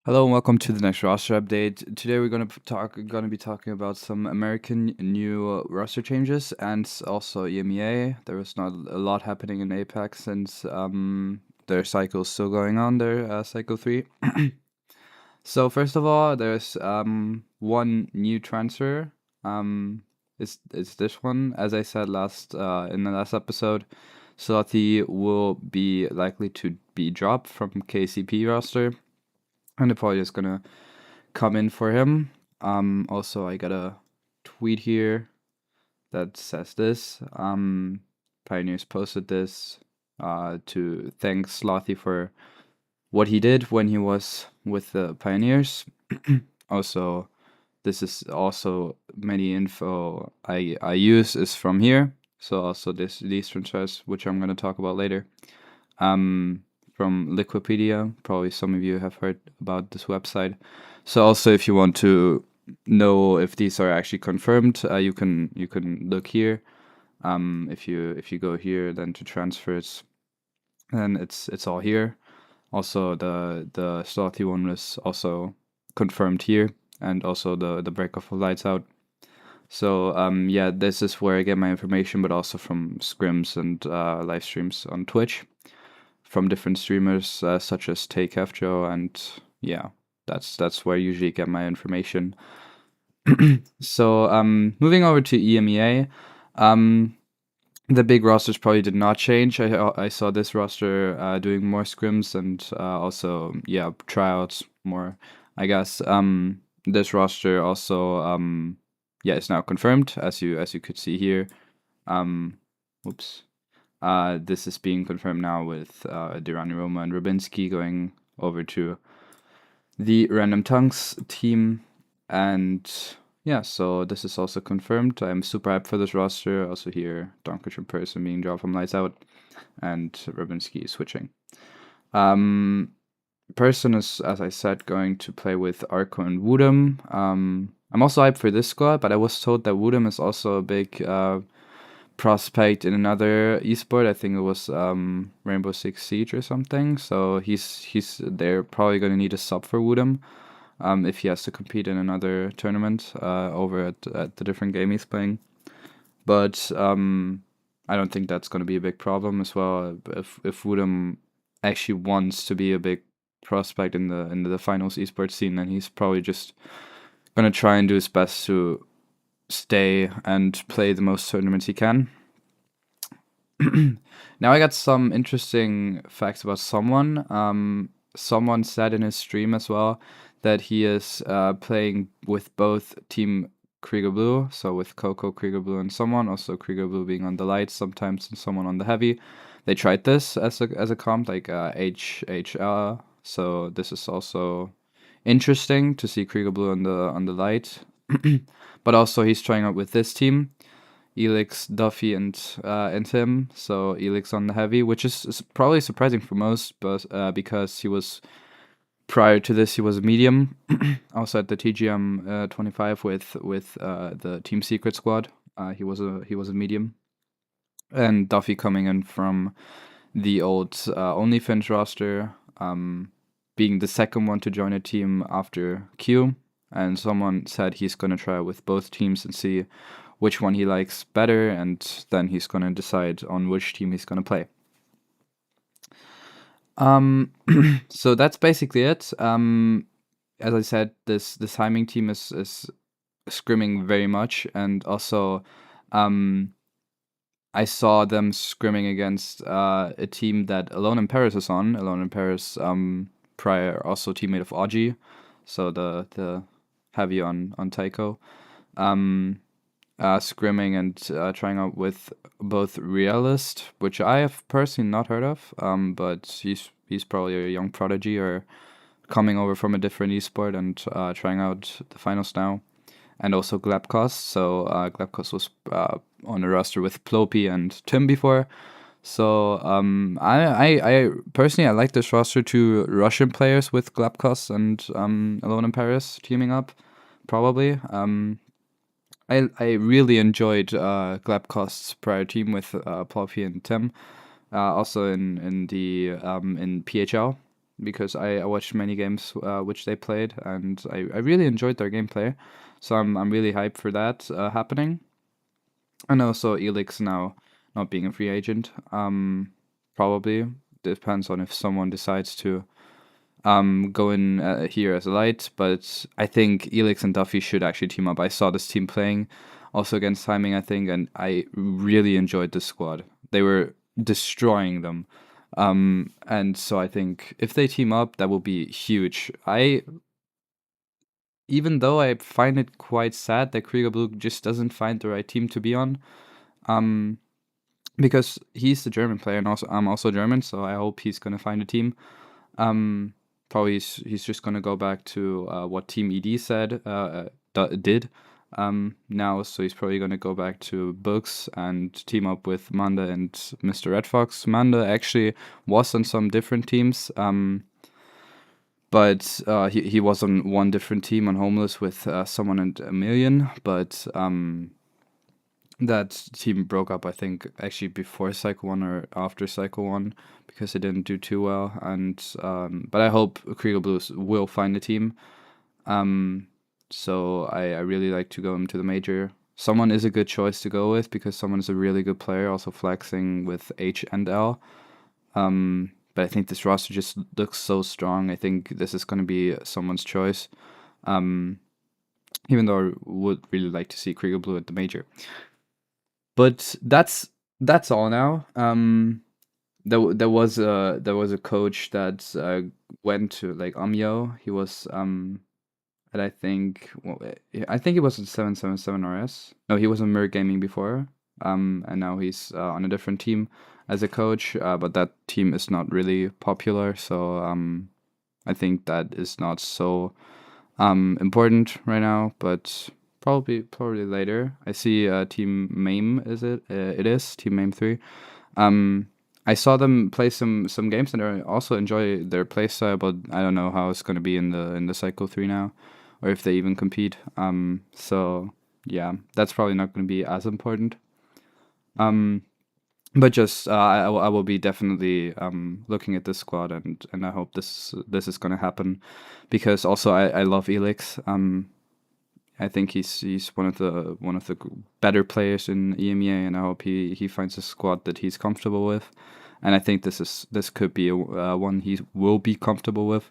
Hello and welcome to the next roster update. Today we're gonna be talking about some American new roster changes and also EMEA. There was not a lot happening in Apex since their cycle is still going on. Their cycle 3. So first of all, there's one new transfer. It's this one. As I said last in the last episode, Sloty will be likely to be dropped from KCP roster. And they're probably just gonna come in for him. Also, I got a tweet here that says this. Pioneers posted this to thank Slothy for what he did when he was with the Pioneers. Also, this is also many info I use is from here. So also these transfers, which I'm gonna talk about later. From Liquipedia. Probably some of you have heard about this website. So also, if you want to know if these are actually confirmed, you can look here. If you go here, then to transfers, then it's all here. Also, the Slothy one was also confirmed here, and also the break of lights out. So yeah, this is where I get my information, but also from scrims and live streams on Twitch from different streamers such as Take Joe, and yeah, that's where I usually get my information. So moving over to EMEA, the big rosters probably did not change. I saw this roster doing more scrims and also tryouts more, I guess. This roster also is now confirmed, as you could see here. Oops. This is being confirmed now with Durani Roma and Rubinski going over to the Random Tongues team. And yeah, so this is also confirmed. I'm super hyped for this roster. Also here, Donkic and Person being dropped from Lights Out, and Rubinski switching. Person is, as I said, going to play with Arco and Woodham. I'm also hyped for this squad, but I was told that Woodham is also a big prospect in another esport. I think it was Rainbow Six Siege or something. So they're probably going to need a sub for Woodham if he has to compete in another tournament over at the different game he's playing. But I don't think that's going to be a big problem as well. If Woodham actually wants to be a big prospect in the finals esports scene, then he's probably just going to try and do his best to stay and play the most tournaments he can. Now I got some interesting facts about Some0ne. Some0ne said in his stream as well that he is playing with both Team Krieger Blue, so with Coco, Krieger Blue, and Some0ne. Also Krieger Blue being on the light sometimes and Some0ne on the heavy. They tried this as a comp, like HHL. So this is also interesting to see Krieger Blue on the light. But also he's trying out with this team, Elix, Duffy, and him. So Elix on the heavy, which is probably surprising for most, but because he was prior to this he was a medium, also at the TGM 25 with the Team Secret squad. He was a medium, and Duffy coming in from the old OnlyFins roster, being the second one to join a team after Q. And Some0ne said he's going to try with both teams and see which one he likes better, and then he's going to decide on which team he's going to play. So that's basically it. As I said, this timing team is scrimming very much, and also I saw them scrimming against a team that Alone in Paris is on. Alone in Paris, prior also teammate of Audrey, so the heavy on Taiko, scrimming and trying out with both Realist, which I have personally not heard of, but he's probably a young prodigy or coming over from a different esport and trying out the finals now, and also Glapkos. So Glapkos was on a roster with Ploppy and Tim before. So I personally I like this roster, two Russian players with Glapkos and Alone in Paris teaming up, probably. I really enjoyed Glapkos's prior team with Ploppy and Tim. Also in PHL. because I watched many games which they played, and I really enjoyed their gameplay. So I'm really hyped for that happening. And also Elix now not being a free agent. Probably depends on if someone decides to go in here as a light, but I think Elix and Duffy should actually team up. I saw this team playing also against Timing, I think, and I really enjoyed this squad. They were destroying them. And so I think if they team up, that will be huge. Even though I find it quite sad that Krieger Blue just doesn't find the right team to be on, um, because he's the German player, and also I'm also German, so I hope he's gonna find a team. Um, Probably he's just gonna go back to what Team ED said did now, so he's probably gonna go back to Books and team up with Manda and Mr. Red Fox. Manda actually was on some different teams, but he was on one different team on Homeless with Some0ne and a Million, but that team broke up, I think, actually before Cycle 1 or after Cycle 1 because it didn't do too well. And but I hope Kriegel Blues will find a team. So I really like to go into the major. Some0ne is a good choice to go with because Some0ne is a really good player, also flexing with H and L. But I think this roster just looks so strong. I think this is going to be someone's choice. Even though I would really like to see Kriegel Blue at the major. But that's all now. There was a coach that went to like Amyo. He was and I think he was at 777 RS. No, he was on Mirror Gaming before. And now he's on a different team as a coach. But that team is not really popular, so I think that is not so important right now. But probably later. I see Team MAME. It is Team MAME 3. I saw them play some games and I also enjoy their playstyle, but I don't know how it's gonna be in the Cycle 3 now, or if they even compete. So yeah, that's probably not gonna be as important. But just I will be definitely looking at this squad, and I hope this is gonna happen, because also I love Elix. I think he's one of the better players in EMEA, and I hope he finds a squad that he's comfortable with. And I think this could be one he will be comfortable with.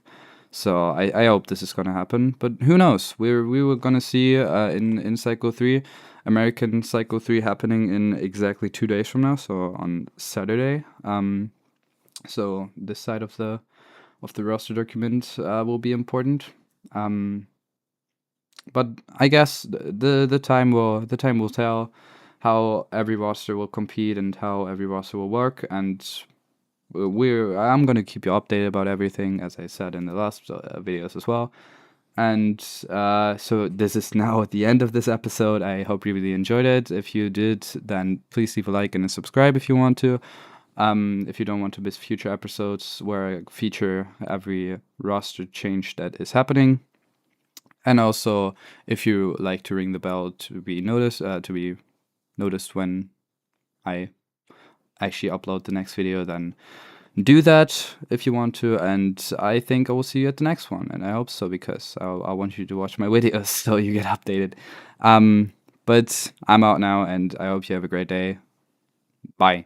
So I hope this is gonna happen. But who knows? We were gonna see in Cycle 3, American Cycle 3 happening in exactly 2 days from now. So on Saturday. So this side of the roster document will be important. But I guess the time will tell how every roster will compete and how every roster will work, and I'm gonna keep you updated about everything, as I said in the last videos as well. And so this is now at the end of this episode. I hope you really enjoyed it. If you did, then please leave a like and a subscribe if you want to. If you don't want to miss future episodes where I feature every roster change that is happening. And also, if you like to ring the bell to be noticed when I actually upload the next video, then do that if you want to. And I think I will see you at the next one, and I hope so, because I want you to watch my videos so you get updated. But I'm out now, and I hope you have a great day. Bye.